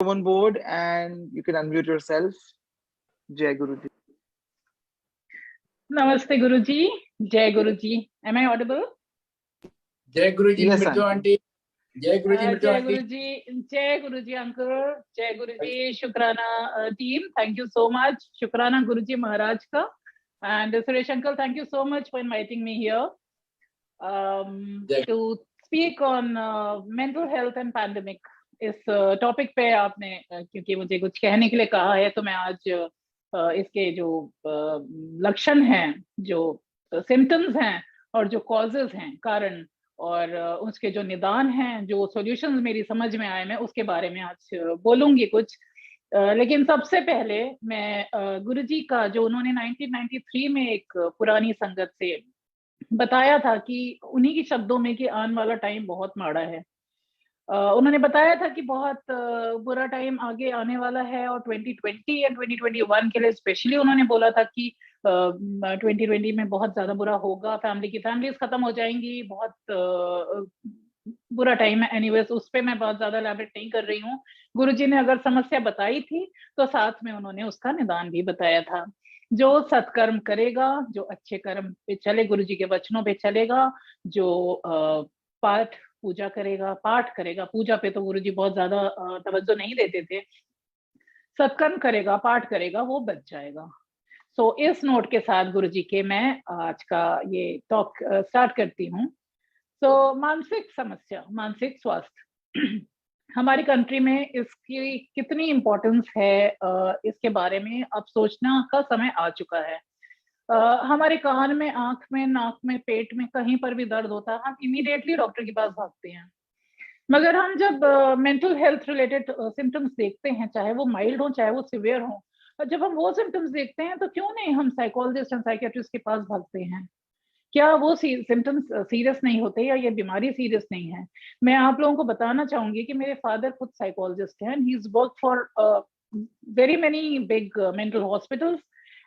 come on board and you can unmute yourself. Jai Guruji. Namaste Guruji. Jai Guruji. Am I audible? Jai Guruji, Yes, Mritu auntie. Jai Guruji, Mritu Jai auntie. Guruji. Jai Guruji uncle. Jai Guruji. Shukrana team. Thank you so much. Shukrana Guruji Maharaj ka. And Suresh uncle, thank you so much for inviting me here to speak on mental health and pandemic. इस topic पे आपने क्योंकि मुझे कुछ कहने के लिए कहा है तो मैं आज इसके जो लक्षण हैं, जो सिम्टम्स हैं और जो कॉजेज हैं, कारण और उसके जो निदान हैं, जो सॉल्यूशंस मेरी समझ में आए, मैं उसके बारे में आज बोलूंगी कुछ। लेकिन सबसे पहले मैं गुरुजी का जो उन्होंने 1993 में एक पुरानी संगत से बताया था कि उन्हीं के शब्दों में कि आने वाला टाइम बहुत माड़ा है। उन्होंने बताया था कि बहुत बुरा टाइम आगे आने वाला है और 2020 या 2021 के लिए स्पेशली उन्होंने बोला था कि 2020 में बहुत ज्यादा बुरा होगा, फैमिलीज खत्म हो जाएंगी, बहुत बुरा टाइम है। एनीवेज उस पे मैं बहुत ज्यादा एलैबोरेट नहीं कर रही हूँ। गुरुजी ने अगर समस्या बताई थी तो साथ में उन्होंने उसका निदान भी बताया था। जो सत्कर्म करेगा, जो अच्छे कर्म पे चले, गुरुजी के वचनों पे चलेगा, जो पूजा करेगा, पाठ करेगा, पूजा पे तो गुरुजी बहुत ज्यादा तवज्जो नहीं देते थे, सत्कर्म करेगा, पाठ करेगा, वो बच जाएगा। सो इस नोट के साथ गुरुजी के मैं आज का ये टॉक स्टार्ट करती हूँ। सो मानसिक समस्या, मानसिक स्वास्थ्य हमारी कंट्री में इसकी कितनी इम्पोर्टेंस है, इसके बारे में अब सोचना का समय आ चुका है। हमारे कान में, आंख में, नाक में, पेट में कहीं पर भी दर्द होता है, हम इमीडिएटली डॉक्टर के पास भागते हैं। मगर हम जब मेंटल हेल्थ रिलेटेड सिम्टम्स देखते हैं, चाहे वो माइल्ड हो चाहे वो सिवियर हो, जब हम वो सिम्टम्स देखते हैं तो क्यों नहीं हम साइकोलॉजिस्ट एंड साइकियाट्रिस्ट के पास भागते हैं? क्या वो सिम्टम्स सीरियस नहीं होते या ये बीमारी सीरियस नहीं है? मैं आप लोगों को बताना चाहूंगी कि मेरे फादर खुद साइकोलॉजिस्ट हैं। He is work for very many big mental hospitals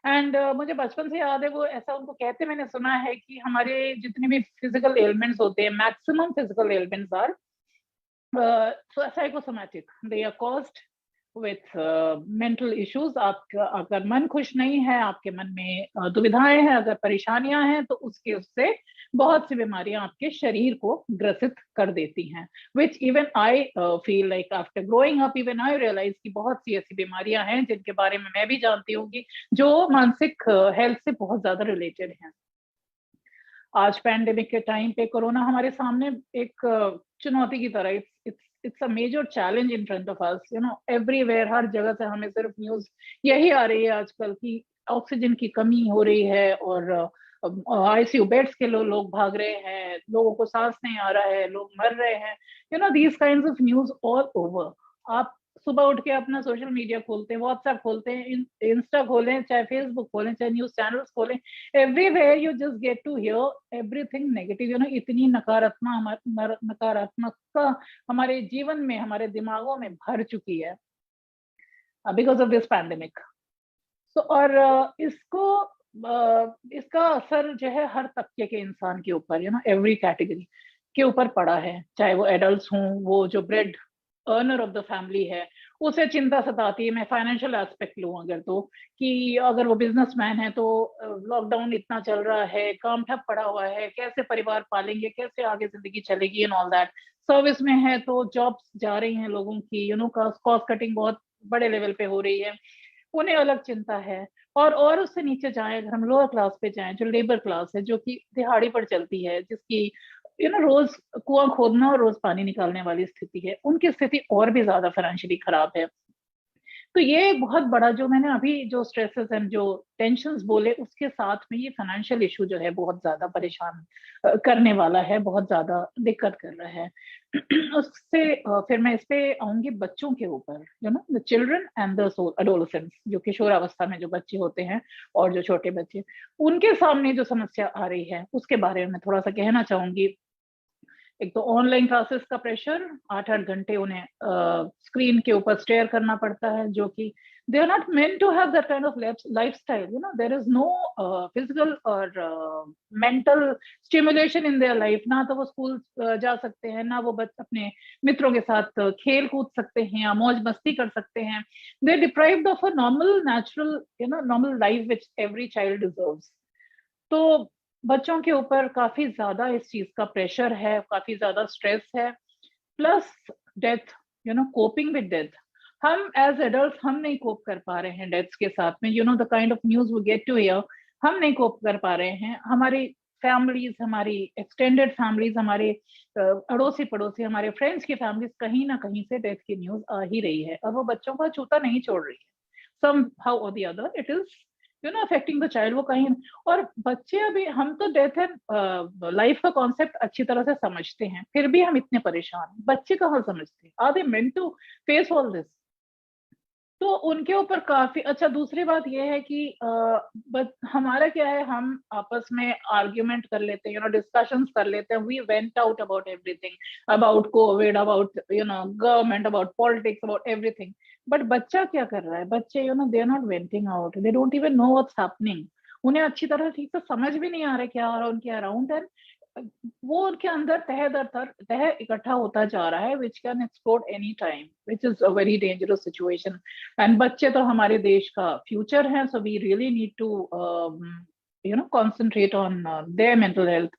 and मुझे बचपन से याद है, वो ऐसा उनको कहते मैंने सुना है कि हमारे जितने भी फिजिकल एलिमेंट्स होते हैं, maximum physical elements are psychosomatic, they are caused with mental issues. आपका अगर मन खुश नहीं है, आपके मन में दुविधाएं हैं, अगर परेशानियां हैं, तो उससे बहुत सी बीमारियां आपके शरीर को ग्रसित कर देती हैं। Which even I feel like after growing up, even I realise कि बहुत सी ऐसी बीमारियां हैं जिनके बारे में मैं भी जानती हूँ कि जो मानसिक हेल्थ से बहुत ज्यादा रिलेटेड हैं। आज पैंडेमिक के टाइम पे कोरोना हमारे सामने एक चुनौती की तरह, it's a major challenge in front of us, you know, everywhere, हर जगह से हमें सिर्फ न्यूज यही आ रही है आजकल की ऑक्सीजन की कमी हो रही है और आईसीयू बेड्स के लोग भाग रहे हैं, लोगों को सांस नहीं आ रहा है, लोग मर रहे हैं, you know, these kinds of news all over. आप सुबह उठ के अपना सोशल मीडिया खोलते हैं, व्हाट्सएप खोलते हैं, इंस्टा खोलें, चाहे फेसबुक खोलें, चाहे न्यूज चैनल्स खोलें, everywhere you just get to hear everything negative. You know, इतनी नकारात्मकता हमारे जीवन में, हमारे दिमागों में भर चुकी है बिकॉज ऑफ दिस पैंडेमिक। तो और इसका असर जो है हर तबके के इंसान के ऊपर, यू नो, एवरी कैटेगरी के ऊपर पड़ा है, चाहे वो एडल्ट हों, वो जो bread earner of the family है, उसे चिंता सताती है। मैं फाइनेंशियल एस्पेक्ट लूँ अगर, तो कि अगर वो बिजनेसमैन है तो लॉकडाउन इतना चल रहा है, काम ठप पड़ा हुआ है, कैसे परिवार पालेंगे, कैसे आगे जिंदगी चलेगी एंड ऑल दैट। सर्विस में है तो जॉब्स जा रही हैं लोगों की, यू नो, कॉस्ट कटिंग बहुत बड़े लेवल पे हो रही है, उन्हें अलग चिंता है। और उससे नीचे जाएं, अगर हम लोअर क्लास पे जाएं, जो लेबर क्लास है, जो कि दिहाड़ी पर चलती है, जिसकी यू नो रोज कुआं खोदना और रोज पानी निकालने वाली स्थिति है, उनकी स्थिति और भी ज्यादा फाइनेंशियली खराब है। तो ये बहुत बड़ा, जो मैंने अभी जो स्ट्रेसेस एंड जो टेंशन्स बोले, उसके साथ में ये फाइनेंशियल इशू जो है बहुत ज्यादा परेशान करने वाला है, बहुत ज्यादा दिक्कत कर रहा है। उससे फिर मैं इस पे आऊंगी बच्चों के ऊपर, you know, the children and the adolescents, जो किशोरावस्था में जो बच्चे होते हैं और जो छोटे बच्चे, उनके सामने जो समस्या आ रही है उसके बारे में थोड़ा सा कहना चाहूंगी एक तो ऑनलाइन क्लासेस का प्रेशर, 8-8 घंटे उन्हें स्क्रीन के ऊपर स्टेयर करना पड़ता है, जो कि they are not meant to have that kind of lifestyle. You know, there is no physical or mental stimulation in their life. ना तो वो स्कूल जा सकते हैं, ना वो अपने मित्रों के साथ खेल कूद सकते हैं या मौज मस्ती कर सकते हैं. They're deprived of a normal, natural, you know, normal life which every child deserves. तो बच्चों के ऊपर काफी ज्यादा इस चीज का प्रेशर है, काफी ज्यादा स्ट्रेस है, plus death, you know, coping with death. हम एज एडल्ट हम नहीं कोप कर पा रहे हैं डेथ्स के साथ में. You know the kind of news we get to hear, हम नहीं कोप कर पा रहे हैं. हमारी फैमिलीज, हमारी एक्सटेंडेड फैमिलीज, हमारे अड़ोसी पड़ोसी, हमारे फ्रेंड्स की फैमिलीज, कहीं ना कहीं से डेथ की न्यूज आ ही रही है और वो बच्चों का छूता नहीं छोड़ रही है. somehow or the other it is, you know, affecting the child. वो कहीं, और बच्चे अभी, हम तो डेथ एंड लाइफ का कॉन्सेप्ट अच्छी तरह से समझते हैं, फिर भी हम इतने परेशान. बच्चे कहाँ समझते हैं? Are they meant to face all this? तो उनके ऊपर काफी अच्छा. दूसरी बात यह है कि हमारा क्या है, हम आपस में आर्ग्यूमेंट कर लेते हैं, यू नो, डिस्कशंस कर लेते हैं. We vent out about everything, about Covid, about, you know, government, about politics, about everything. But बच्चा क्या कर रहा है? बच्चे, you know, they are not venting out, they don't even know what's happening. उन्हें अच्छी तरह ठीक से समझ भी नहीं आ रहा क्या हो रहा है उनके अराउंड. एंड वो उनके अंदर तह इकट्ठा होता जा रहा है, which can explode any time, which is a very dangerous situation. And बच्चे तो हमारे देश का फ्यूचर हैं, so we really need to you know, concentrate on their mental health.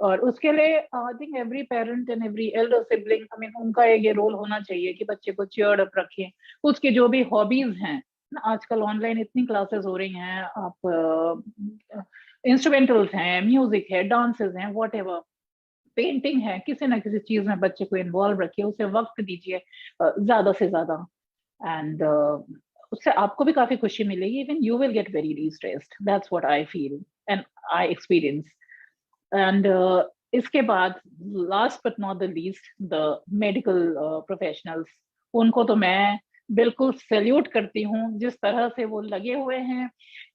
और उसके लिए I think every parent and every Elder sibling, I mean, उनका ये रोल होना चाहिए कि बच्चे को चीयर्ड अप रखें. उसकी जो भी हॉबीज हैं, आजकल ऑनलाइन इतनी क्लासेस हो रही हैं, आप इंस्ट्रूमेंटल्स हैं, म्यूजिक है, डांसेस हैं, व्हाटएवर, पेंटिंग है, किसी ना किसी चीज में बच्चे को इन्वॉल्व रखिए, उसे वक्त दीजिए ज्यादा से ज्यादा. एंड उससे आपको भी काफी खुशी मिलेगी. Even you will get very distressed. That's what I feel and I experience. And इसके बाद, last but not the least, the medical professionals. उनको तो मैं बिल्कुल सैल्यूट करती हूँ, जिस तरह से वो लगे हुए हैं.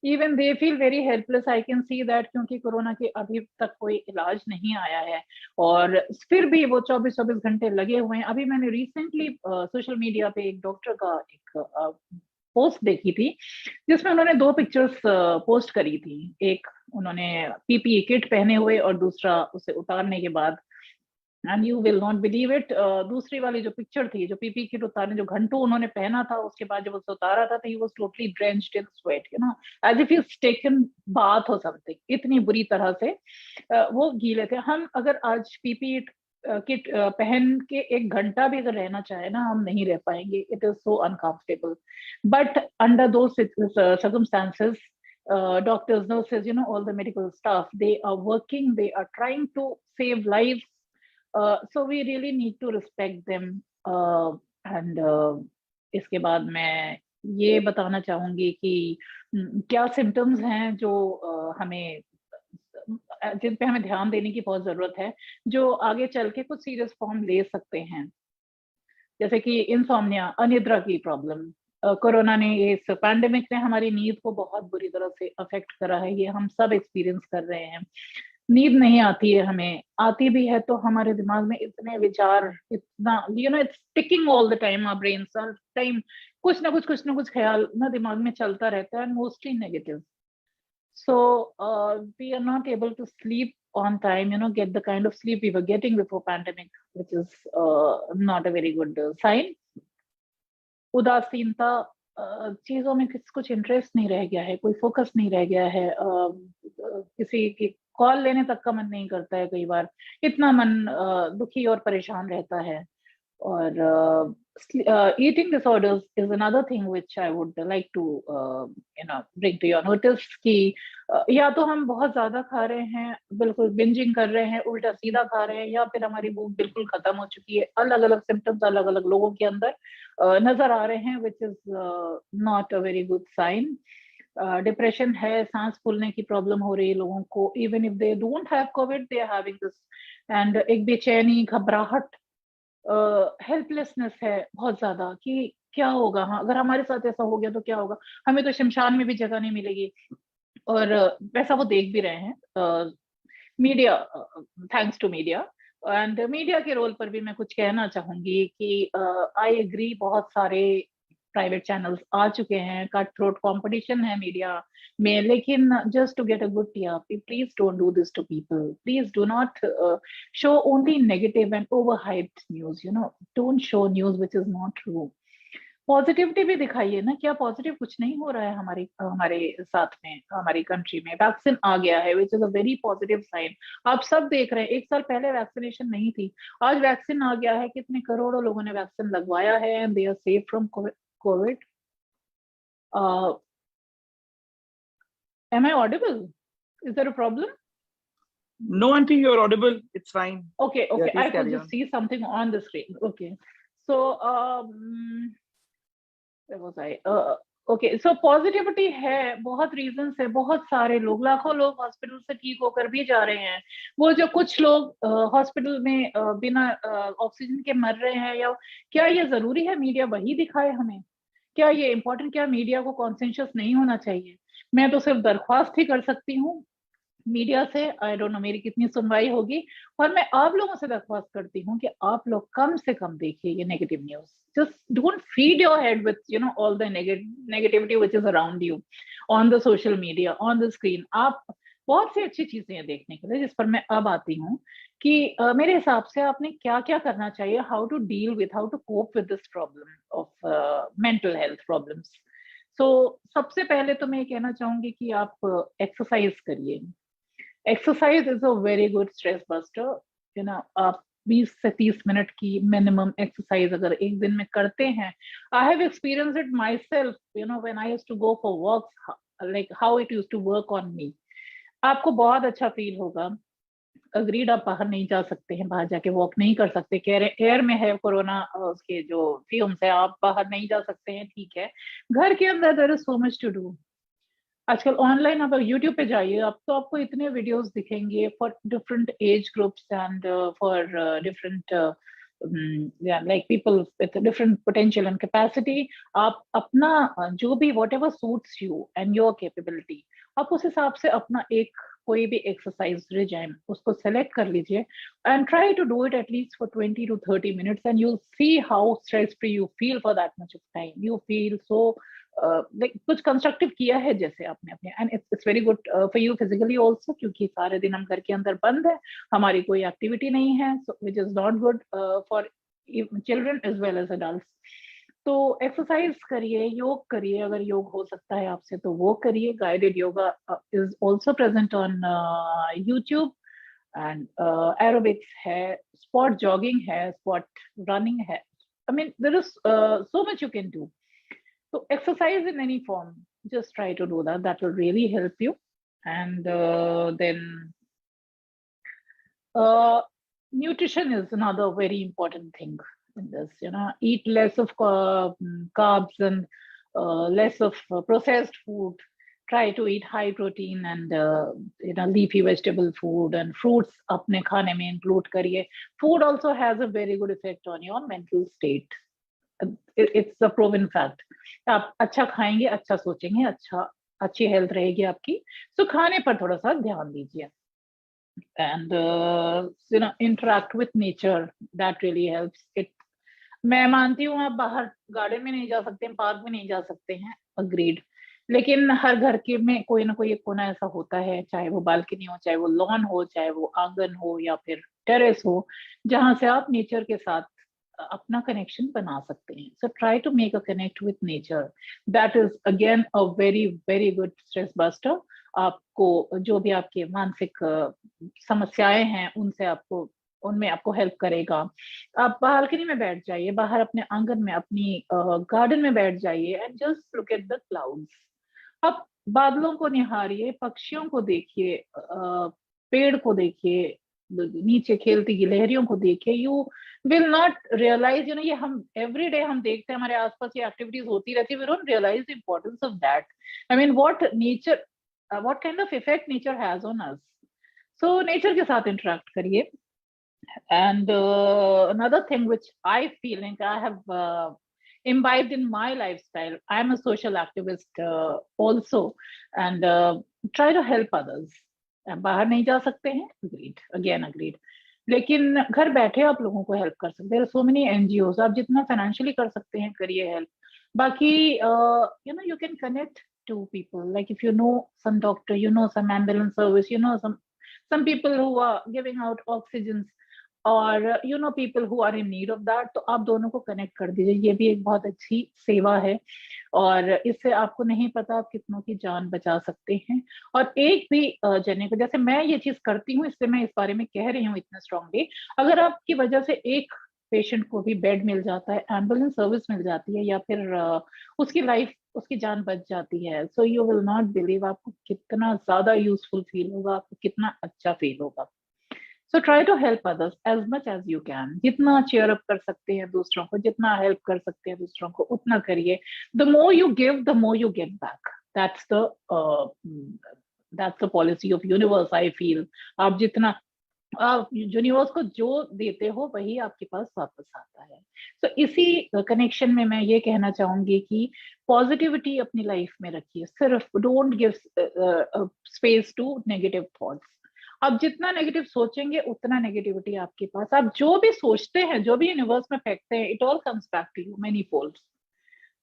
Even they feel very helpless, I can see that, क्योंकि कोरोना के अभी तक कोई इलाज नहीं आया है और फिर भी वो 24-24 घंटे लगे हुए हैं. अभी मैंने रिसेंटली सोशल मीडिया पे एक डॉक्टर का एक पोस्ट देखी थी, जिसमें उन्होंने 2 पिक्चर्स पोस्ट करी थी. एक उन्होंने पीपीई किट पहने हुए और दूसरा उसे उतारने के बाद. And you will not believe it, दूसरी वाली जो पिक्चर थी, जो पीपी किट उतारने, जो घंटों उन्होंने पहना था, उसके बाद जब उसे उतारा था, he was totally drenched in sweat, you know, as if he has taken bath और समथिंग. इतनी बुरी तरह से वो गीले थे. हम अगर आज पीपी किट पहन के 1 घंटा भी अगर रहना चाहे ना, हम नहीं रह पाएंगे. It is so uncomfortable. But under दो circumstances, doctors, nurses, you know, all the medical staff, they are working, they are trying to save lives. So we really need to respect them. And इसके बाद मैं ये बताना चाहूंगी कि क्या symptoms हैं जो हमें, जिन पे हमें ध्यान देने की बहुत जरूरत है, जो आगे चल के कुछ सीरियस फॉर्म ले सकते हैं. जैसे कि इंसोम्निया, अनिद्रा की प्रॉब्लम. कोरोना ने, इस पैंडेमिक ने हमारी नींद को बहुत बुरी तरह से अफेक्ट करा है. ये हम सब एक्सपीरियंस कर रहे हैं. नींद नहीं आती है, हमें आती भी है तो हमारे दिमाग में इतने विचार, इतना, you know, it's ticking all the time. Our brain हर टाइम कुछ ना कुछ ख्याल ना दिमाग में चलता रहता है, mostly negative. So we are not able to sleep on time, you know, get the kind of sleep we were getting before pandemic, which is not a very good sign. उदासीनता, चीजों में कुछ इंटरेस्ट नहीं रह गया है, कोई focus नहीं रह गया है. किसी की कॉल लेने तक का मन नहीं करता है. कई बार इतना मन दुखी और परेशान रहता है. और eating disorders is another thing which I would like to you know, bring to your notice. कि या तो हम बहुत ज्यादा खा रहे हैं, बिल्कुल बिंजिंग कर रहे हैं, उल्टा सीधा खा रहे हैं, या फिर हमारी भूख बिल्कुल खत्म हो चुकी है. अलग अलग सिम्टम्स अलग अलग लोगों के अंदर नजर आ रहे हैं, which is not a very good sign. Depression है, सांस फूलने की प्रॉब्लम हो रही है लोगों को. Even if they don't have Covid, they are having this. And एक बेचैनी, घबराहट, हेल्पलेसनेस है बहुत ज्यादा कि क्या होगा, हाँ, अगर हमारे साथ ऐसा हो गया तो क्या होगा. हमें तो शमशान में भी जगह नहीं मिलेगी. और वैसा वो देख भी रहे हैं. Media, thanks to media, and media के रोल पर भी मैं कुछ कहना चाहूंगी कि आई एग्री, बहुत सारे प्राइवेट चैनल्स आ चुके हैं, कट थ्रोट कंपटीशन है मीडिया में, लेकिन just to get a good TRP, please don't do this to people, please do not show only negative and overhyped news, don't show news which is not true. Positivity भी दिखाइए ना, क्या positive कुछ नहीं हो रहा है हमारे हमारे साथ में, हमारी कंट्री में वैक्सीन आ गया है, which is a very positive sign. आप सब देख रहे हैं, 1 साल पहले वैक्सीनेशन नहीं थी, आज वैक्सीन आ गया है, कितने करोड़ों लोगों ने वैक्सीन लगवाया है and they are safe from covid. am I audible? Is there a problem? No, auntie, you're audible. It's fine. Okay, Yeah, please I could carry just on. see something on the screen. Okay, so where was I? Okay, so positivity है, बहुत reasons है, बहुत सारे लोग, लाखों लोग hospital से ठीक होकर भी जा रहे हैं। वो जो कुछ लोग हॉस्पिटल में बिना ऑक्सीजन के मर रहे हैं, या क्या ये जरूरी है मीडिया वही दिखाए हमें? क्या ये इम्पोर्टेंट, क्या मीडिया को कॉन्सेंशियस नहीं होना चाहिए? मैं तो सिर्फ दरख्वास्त ही कर सकती हूँ मीडिया से, आई डोंट नो मेरी कितनी सुनवाई होगी, और मैं आप लोगों से दरख्वास्त करती हूँ कि आप लोग कम से कम देखिए ये negative news. Just don't feed your head with all the negativity which is around you on the social media, on the screen. आप बहुत सी अच्छी चीजें हैं देखने के लिए, जिस पर मैं अब आती हूँ कि मेरे हिसाब से आपने क्या क्या करना चाहिए, how to deal with, how to cope with this problem of mental health problems. So सबसे पहले तो मैं ये कहना चाहूंगी कि आप एक्सरसाइज करिए। Exercise is a very good stress buster. आप 20 से 30 मिनट की मिनिमम एक्सरसाइज अगर एक दिन में करते हैं, I have experience it myself, when I used to go for walks, like how it used to work on me. आपको बहुत अच्छा फील होगा। अग्रीड, आप बाहर नहीं जा सकते हैं, बाहर जाके वॉक नहीं कर सकते, एयर में है कोरोना, उसके जो फ्यूम्स है, आप बाहर नहीं जा सकते हैं, ठीक है। घर के अंदर there is so much to do. आजकल ऑनलाइन आप यूट्यूब पे जाइए, आप तो आपको इतने वीडियोस दिखेंगे for different age groups and for different like people with different potential and capacity. आप अपना जो भी whatever suits you and your capability, आप उस हिसाब से अपना एक कोई भी एक्सरसाइज रिजाइम उसको सेलेक्ट कर लीजिए and try to do it at least for 20 to 30 minutes and you'll see how stress free you feel for that much of time. You feel so like कुछ कंस्ट्रक्टिव किया है जैसे आपने अपने, and it's very good for you physically also, क्योंकि सारे दिन हम घर के अंदर बंद है, हमारी कोई एक्टिविटी नहीं है, which is not good for children as well as adults. तो एक्सरसाइज करिए, योग करिए, अगर योग हो सकता है आपसे तो वो करिए। Guided yoga is also present on YouTube, and aerobics है, स्पॉट जॉगिंग है, स्पॉट रनिंग है। I mean there is so much you can do. So exercise in any form, just try to do that. That will really help you. And then nutrition is another very important thing in this. Eat less of carbs and less of processed food. Try to eat high protein and leafy vegetable food and fruits अपने खाने में include करिए. Food also has a very good effect on your mental state. It's a proven fact. आप अच्छा खाएंगे, अच्छा सोचेंगे, अच्छी हेल्थ रहेगी आपकी। सो खाने पर थोड़ा सा ध्यान दीजिए and interact with nature, that really helps it. मैं मानती हूँ आप बाहर गार्डन में नहीं जा सकते हैं, पार्क में नहीं जा सकते हैं, अग्रीड, लेकिन हर घर के में कोई ना कोई एक कोना ऐसा होता है, चाहे वो बालकनी हो, चाहे वो लॉन हो, चाहे वो आंगन हो या फिर टेरेस हो, जहां से आप नेचर के साथ अपना कनेक्शन बना सकते हैं। So try to make a connect with nature, that is again a very very good stress buster. आपको जो भी आपके मानसिक समस्याएं हैं उनमें आपको हेल्प करेगा। आप बालकनी में बैठ जाइए, बाहर अपने आंगन में, अपनी गार्डन में बैठ जाइए and just look at the clouds. आप बादलों को निहारिए, पक्षियों को देखिए, पेड़ को देखिए, नीचे खेलती गिलहरियों को देखिए। यू विल नॉट रियलाइज, ये हम एवरी डे हम देखते हैं, हमारे आसपास ये एक्टिविटीज होती रहती है, we don't realise the importance of that. I mean what kind of effect nature has on us. So nature के साथ इंटरेक्ट करिए। And another thing which I feel like I have imbibed in my lifestyle, I am a social activist also, and try to help others. बाहर नहीं जा सकते हैं, agreed, again agreed, लेकिन घर बैठे आप लोगों को हेल्प कर सकते हैं। सो मेनी एनजीओज, आप जितना फाइनेंशियली कर सकते हैं करिए हेल्प। बाकी you know you can connect to people, like if you know some doctor, you know some ambulance service, you know some people who are giving out oxygens, और you know people who are in need of that, तो आप दोनों को connect कर दीजिए। ये भी एक बहुत अच्छी सेवा है, और इससे आपको नहीं पता आप कितनों की जान बचा सकते हैं। और एक भी जने को, जैसे मैं ये चीज करती हूँ, इससे मैं इस बारे में कह रही हूँ इतना स्ट्रांगली, अगर आपकी वजह से एक पेशेंट को भी बेड मिल जाता है, एम्बुलेंस सर्विस मिल जाती है, या फिर उसकी लाइफ, उसकी जान बच जाती है, so you will not believe आपको कितना ज्यादा यूजफुल फील होगा, आपको कितना अच्छा फील होगा। So try to help others as much as you can. जितना चेयर अप कर सकते हैं दूसरों को, जितना हेल्प कर सकते हैं दूसरों को, उतना करिए। The more you give, the more you get back. That's the policy of universe, I feel. आप जितना आप यूनिवर्स को जो देते हो वही आपके पास वापस आता है। तो इसी कनेक्शन में मैं ये कहना चाहूंगी कि पॉजिटिविटी अपनी लाइफ में रखिए, सिर्फ don't give space to negative thoughts. आप जितना नेगेटिव सोचेंगे उतना नेगेटिविटी आपके पास, आप जो भी सोचते हैं, जो भी यूनिवर्स में फेंकते हैं, it all comes back to you many folds.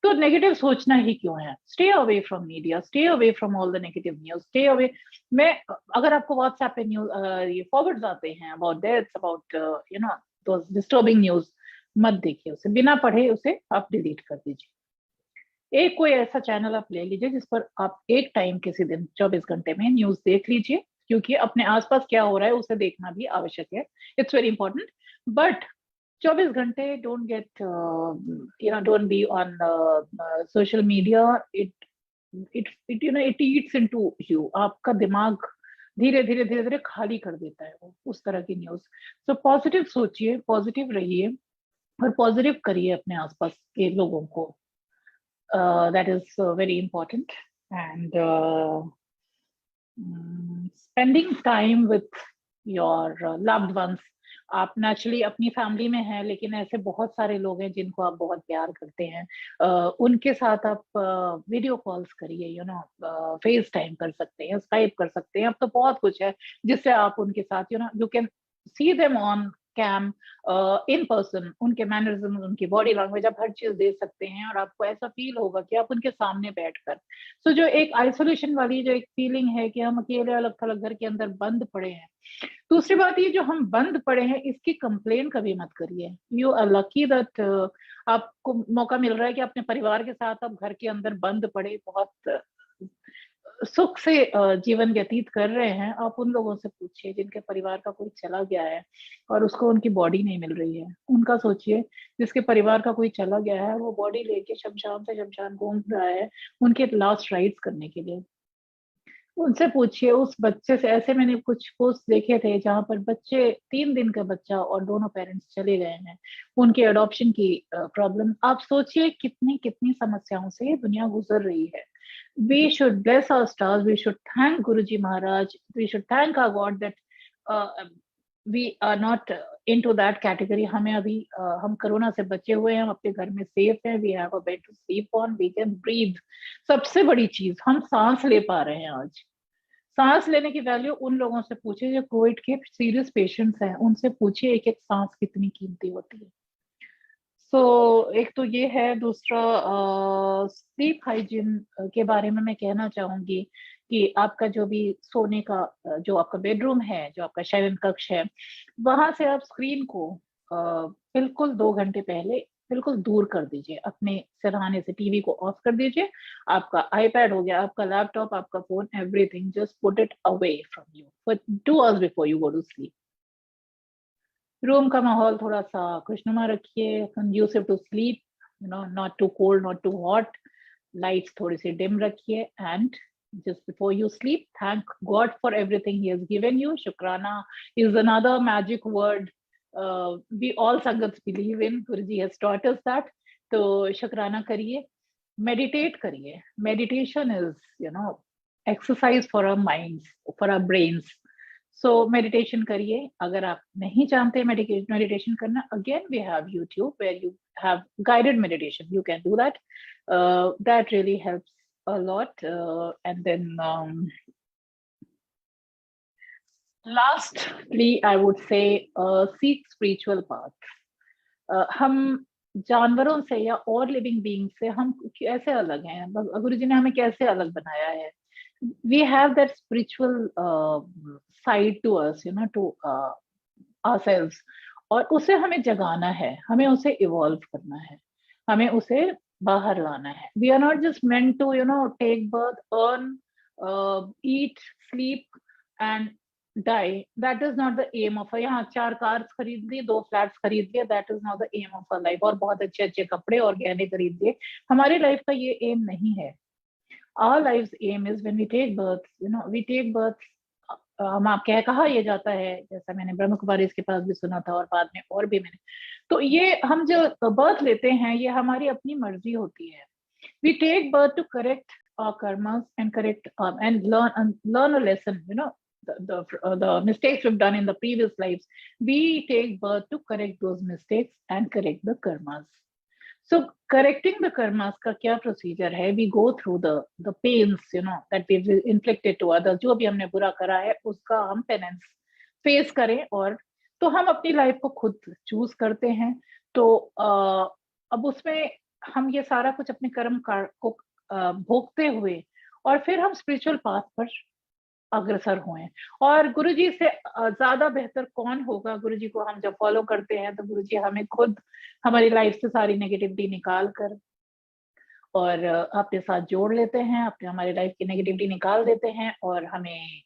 तो नेगेटिव सोचना ही क्यों है? Stay away from media, stay away from all the negative news, stay away. मैं, अगर आपको व्हाट्सएप पे न्यूज ये फॉरवर्ड्स आते हैं about deaths, about you no those disturbing news, मत देखिए उसे, बिना पढ़े उसे आप डिलीट कर दीजिए। एक कोई ऐसा चैनल आप ले लीजिए जिस पर आप एक टाइम किसी दिन 24 घंटे में न्यूज देख लीजिए, क्योंकि अपने आसपास क्या हो रहा है उसे देखना भी आवश्यक है, इट्स वेरी इंपॉर्टेंट। बट 24 घंटे don't get don't be on social media. It you know it eats into you, आपका दिमाग धीरे धीरे धीरे धीरे खाली कर देता है वो, उस तरह की न्यूज। सो पॉजिटिव सोचिए, पॉजिटिव रहिए, और पॉजिटिव करिए अपने आसपास के लोगों को। That is very important. And spending time with your loved ones। आप नेचुरली अपनी फैमिली में हैं, लेकिन ऐसे बहुत सारे लोग हैं जिनको आप बहुत प्यार करते हैं, उनके साथ आप वीडियो कॉल्स करिए, यू नो फेस टाइम कर सकते हैं, स्काइप कर सकते हैं। अब तो बहुत कुछ है जिससे आप उनके साथ, you know you can see them on cam, in person, उनके मैनरिज्म, उनकी बॉडी लैंग्वेज, आप हर चीज दे सकते हैं, और आपको ऐसा फील होगा कि आप उनके सामने बैठकर। सो जो एक आइसोलेशन वाली जो एक फीलिंग है कि हम अकेले अलग थलग घर के अंदर बंद पड़े हैं। दूसरी बात, ये जो हम बंद पड़े हैं इसकी कंप्लेन कभी मत करिए। यू आर लकी दैट आपको मौका मिल रहा है कि अपने परिवार के साथ आप घर के अंदर बंद पड़े बहुत सुख से जीवन व्यतीत कर रहे हैं। आप उन लोगों से पूछिए जिनके परिवार का कोई चला गया है और उसको उनकी बॉडी नहीं मिल रही है। उनका सोचिए जिसके परिवार का कोई चला गया है, वो बॉडी लेके शमशान से शमशान घूम रहा है उनके लास्ट राइट्स करने के लिए। उनसे पूछिए उस बच्चे से। ऐसे मैंने कुछ पोस्ट देखे थे जहां पर बच्चे, 3 दिन का बच्चा और दोनों पेरेंट्स चले गए हैं, उनके अडॉप्शन की प्रॉब्लम। आप सोचिए कितनी कितनी समस्याओं से ये दुनिया गुजर रही है। we should bless our stars, we should thank Guruji Maharaj, we should thank our God that we are not into that category। हमें अभी हम कोरोना से बचे हुए हैं, हम अपने घर में सेफ हैं, we have a bed to sleep on, we can breathe। सबसे बड़ी चीज, हम सांस ले पा रहे हैं आज। सांस लेने की वैल्यू उन लोगों से पूछिए जो कोविड के सीरियस पेशेंट्स हैं, उनसे पूछिए एक एक सांस कितनी कीमती होती है। एक तो ये है। दूसरा, स्लीप हाइजीन के बारे में मैं कहना चाहूंगी कि आपका जो भी सोने का जो आपका बेडरूम है, जो आपका शयन कक्ष है, वहां से आप स्क्रीन को बिल्कुल 2 घंटे पहले बिल्कुल दूर कर दीजिए। अपने सिरहाने से टीवी को ऑफ कर दीजिए। आपका आईपैड हो गया, आपका लैपटॉप, आपका phone, everything just put it away from you for 2 hours before you go to sleep. Room का माहौल थोड़ा सा खुशनुमा रखिए, conducive to sleep, you know not too cold not too hot. Lights थोड़ी सी डिम रखिए, and just before you sleep, thank God for everything He has given you। Shukrana is another magic word we all Sangats believe in। Guruji has taught us that। तो शुक्राना करिए, meditate करिए। Meditation is you know exercise for our minds, for our brains. So meditation करिए। अगर आप नहीं जानते meditation करना, again we have YouTube where you have guided meditation, you can do that. That really helps a lot। And then Lastly, I would say seek spiritual path. हम जानवरों से या और लिविंग बीइंग से हम कैसे अलग हैं? गुरु जी ने हमें कैसे अलग बनाया है? We have that spiritual side to us, you know, to ourselves. और उसे हमें जगाना है, हमें उसे इवॉल्व करना है, हमें उसे बाहर लाना है. We are not just meant to, you know, take birth, earn, eat, sleep and die. That is not the aim of a, यहाँ 4 कार्स खरीद ली, 2 फ्लैट्स खरीद लिए, that is not the aim of a life. और बहुत अच्छे अच्छे कपड़े और गहने खरीद लिए, हमारी लाइफ का ये एम नहीं है. Our life's aim is when we take birth, you know, we take birth. हम आप कहा ये जाता है, जैसा मैंने ब्रह्म कुमारी के पास भी सुना था और बाद में और भी मैंने, तो ये हम जो बर्थ लेते हैं ये हमारी अपनी मर्जी होती है. We take birth to correct our karmas and correct and learn a lesson, you know, the mistakes we've done in the previous lives. We take birth to correct those mistakes and correct the karmas. So correcting the karmas का क्या procedure है? We go through the pains, you know, that we've inflicted to others. जो भी हमने बुरा करा है उसका हम penance face करें, और तो हम अपनी लाइफ को खुद चूज करते हैं. तो अब उसमें हम ये सारा कुछ अपने कर्म को भोगते हुए और फिर हम स्पिरिचुअल पाथ पर अग्रसर हुए. और गुरुजी से ज्यादा बेहतर कौन होगा? गुरुजी को हम जब फॉलो करते हैं तो गुरुजी हमें खुद हमारी लाइफ से सारी नेगेटिविटी निकाल कर और अपने साथ जोड़ लेते हैं, अपने हमारी लाइफ की नेगेटिविटी निकाल देते हैं और हमें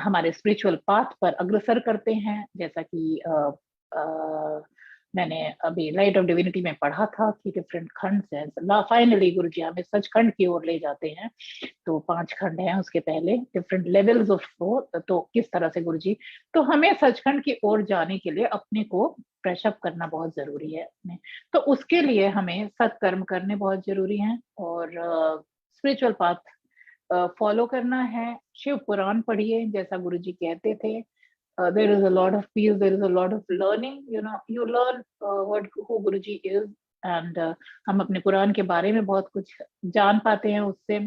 हमारे स्पिरिचुअल पाथ पर अग्रसर करते हैं. जैसा कि मैंने अभी लाइट ऑफ डिविनिटी में पढ़ा था कि डिफरेंट खंड है. फाइनली गुरुजी हमें सचखंड की ओर ले जाते हैं. तो 5 खंड हैं, उसके पहले डिफरेंट लेवल्स ऑफ तो किस तरह से गुरुजी, तो हमें सचखंड की ओर जाने के लिए अपने को फ्रेश अप करना बहुत जरूरी है अपने. तो उसके लिए हमें सत्कर्म करने बहुत जरूरी हैं और स्पिरिचुअल पाथ फॉलो करना है. शिव पुराण पढ़िए, जैसा गुरुजी कहते थे. There is a lot of peace, there is a lot of learning, you know, you learn who Guruji is and हम अपने पुराण के बारे में बहुत कुछ जान पाते हैं उससे.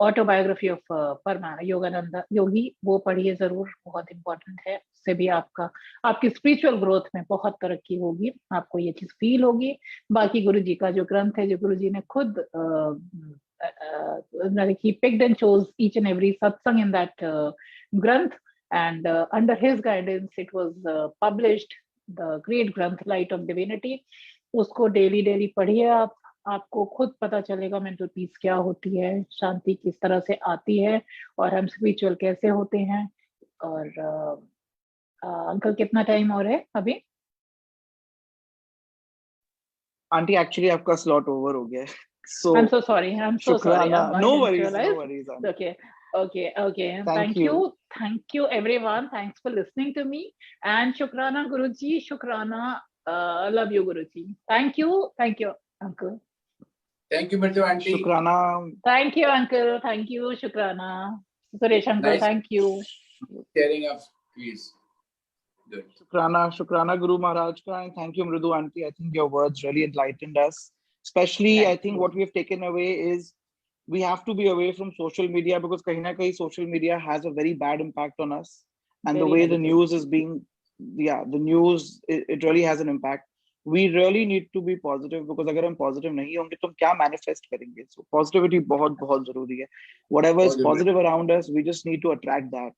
ऑटोबायोग्राफी ऑफ परमानंद योगानंद योगी, वो पढ़िए जरूर, बहुत इंपॉर्टेंट है. उससे भी आपकी स्पिरिचुअल ग्रोथ में बहुत तरक्की होगी, आपको ये चीज फील होगी. बाकी गुरुजी का जो ग्रंथ है, जो गुरुजी ने खुद he picked and chose each and every satsang in that granth, and under his guidance it was published, the great granth Light of Divinity. उसको डेली पढ़िए आप, आपको खुद पता चलेगा मेंटल पीस क्या होती है, शांति किस तरह से आती है और हम स्पिरिचुअल कैसे होते हैं. और अंकल कितना टाइम और है अभी? आंटी एक्चुअली आपका स्लॉट ओवर हो गया है. So I'm so sorry. No worries. Okay. Thank you everyone. Thanks for listening to me. And Shukrana Guruji, Shukrana. Love you Guruji. Thank you uncle. Thank you Mritu aunty. Shukrana. Thank you uncle. Thank you Shukrana. Suresh uncle, Nice. Thank you. Sharing up, please. Good. Shukrana Guru Maharaj ka, and thank you Mridu aunty. I think your words really enlightened us. Especially, I think what we have taken away is we have to be away from social media, because kahin na kahin social media has a very bad impact on us, and Very the way negative. the news is being, the news it really has an impact. We really need to be positive, because agar hum positive nahi honge to hum kya manifest karenge? So positivity बहुत zaruri hai. Whatever is positive around us, we just need to attract that.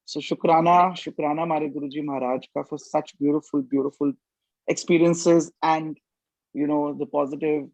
So Shukrana Mare Guruji Maharaj ka for such beautiful experiences and, you know, the positive